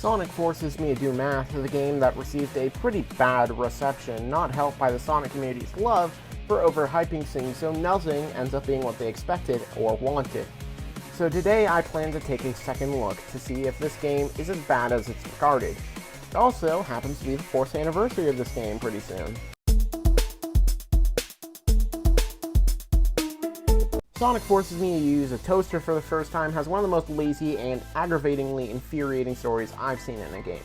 Sonic forces me to do math is a game that received a pretty bad reception, not helped by the Sonic community's love for overhyping things, so nothing ends up being what they expected or wanted. So today I plan to take a second look to see if this game is as bad as it's regarded. It also happens to be the 4th anniversary of this game pretty soon. Sonic forces me to use a toaster for the first time has one of the most lazy and aggravatingly infuriating stories I've seen in a game.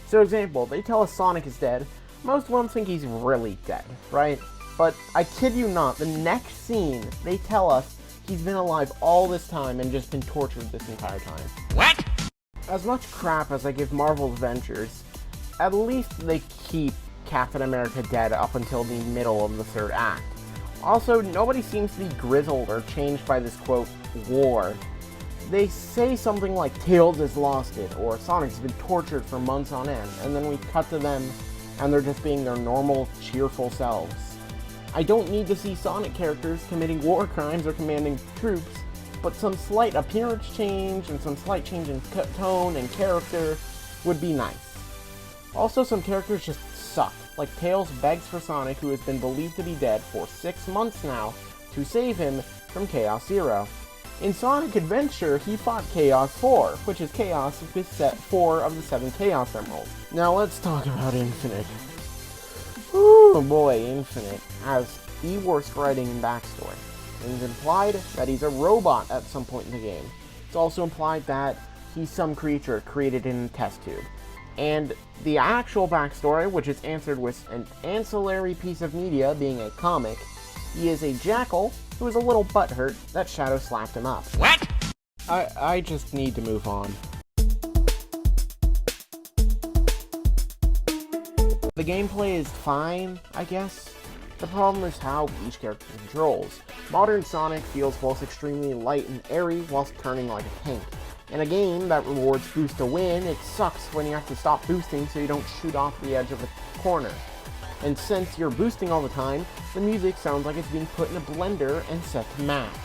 So example, they tell us Sonic is dead. Most of them think he's really dead, right? But I kid you not, the next scene, they tell us he's been alive all this time and just been tortured this entire time. What? As much crap as I give Marvel's Ventures, at least they keep Captain America dead up until the middle of the 3rd act. Also, nobody seems to be grizzled or changed by this, quote, war. They say something like Tails has lost it, or Sonic's been tortured for months on end, and then we cut to them, and they're just being their normal, cheerful selves. I don't need to see Sonic characters committing war crimes or commanding troops, but some slight appearance change and some slight change in tone and character would be nice. Also, some characters just suck. Like Tails begs for Sonic, who has been believed to be dead for 6 months now, to save him from Chaos Zero. In Sonic Adventure, he fought Chaos 4, which is Chaos with set 4 of the 7 Chaos Emeralds. Now let's talk about Infinite. Ooh boy, Infinite has the worst writing and backstory. It is implied that he's a robot at some point in the game. It's also implied that he's some creature created in a test tube. And the actual backstory, which is answered with an ancillary piece of media being a comic, he is a jackal who is a little butthurt that Shadow slapped him up. What? I just need to move on. The gameplay is fine, I guess. The problem is how each character controls. Modern Sonic feels both extremely light and airy whilst turning like a tank. In a game that rewards boost to win, it sucks when you have to stop boosting so you don't shoot off the edge of a corner. And since you're boosting all the time, the music sounds like it's being put in a blender and set to max.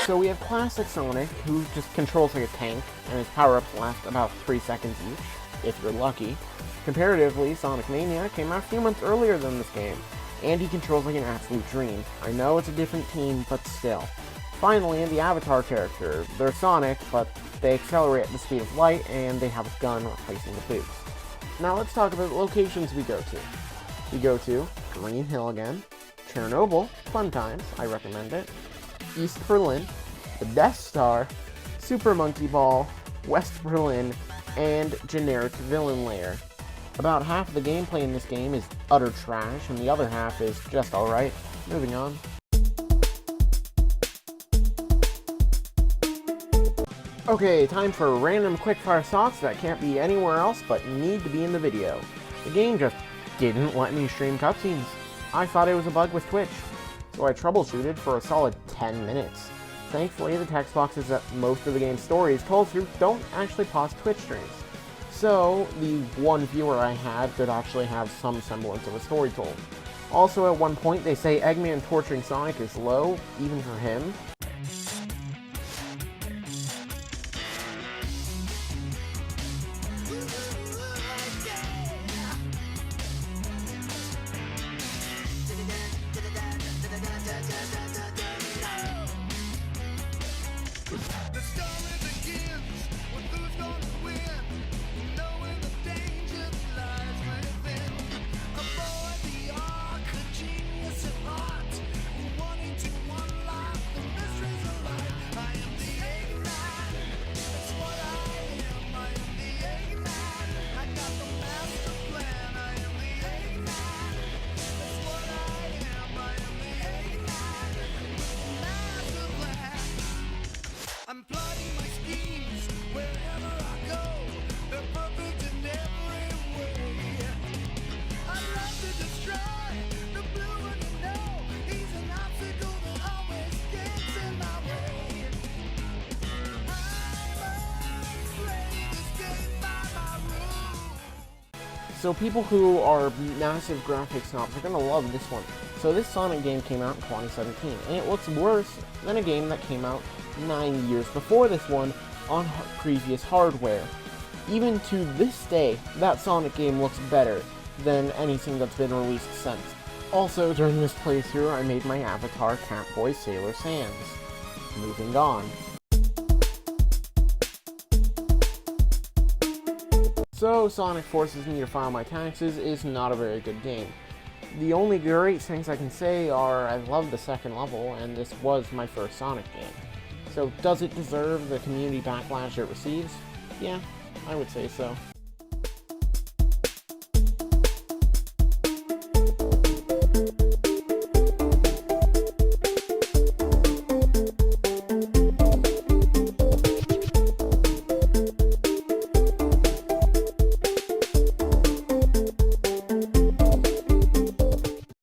So we have classic Sonic, who just controls like a tank, and his power-ups last about 3 seconds each, if you're lucky. Comparatively, Sonic Mania came out a few months earlier than this game, and he controls like an absolute dream. I know it's a different team, but still. Finally, the Avatar character. They're Sonic, but they accelerate at the speed of light, and they have a gun replacing the boost. Now let's talk about the locations we go to. We go to Green Hill again, Chernobyl, fun times, I recommend it. East Berlin, the Death Star, Super Monkey Ball, West Berlin, and generic villain lair. About half of the gameplay in this game is utter trash, and the other half is just alright. Moving on. Okay, time for random quickfire thoughts that can't be anywhere else but need to be in the video. The game just didn't let me stream cutscenes. I thought it was a bug with Twitch, so I troubleshooted for a solid 10 minutes. Thankfully, the text boxes that most of the game's story is told through don't actually pause Twitch streams. So, the one viewer I had could actually have some semblance of a story told. Also, at one point, they say Eggman torturing Sonic is low, even for him. So people who are massive graphics snobs are going to love this one. So this Sonic game came out in 2017, and it looks worse than a game that came out 9 years before this one on previous hardware. Even to this day, that Sonic game looks better than anything that's been released since. Also, during this playthrough, I made my avatar Catboy Sailor Sans. Moving on. So, Sonic Forces Me to File My Taxes is not a very good game. The only great things I can say are I love the second level, and this was my first Sonic game. So, does it deserve the community backlash it receives? Yeah, I would say so.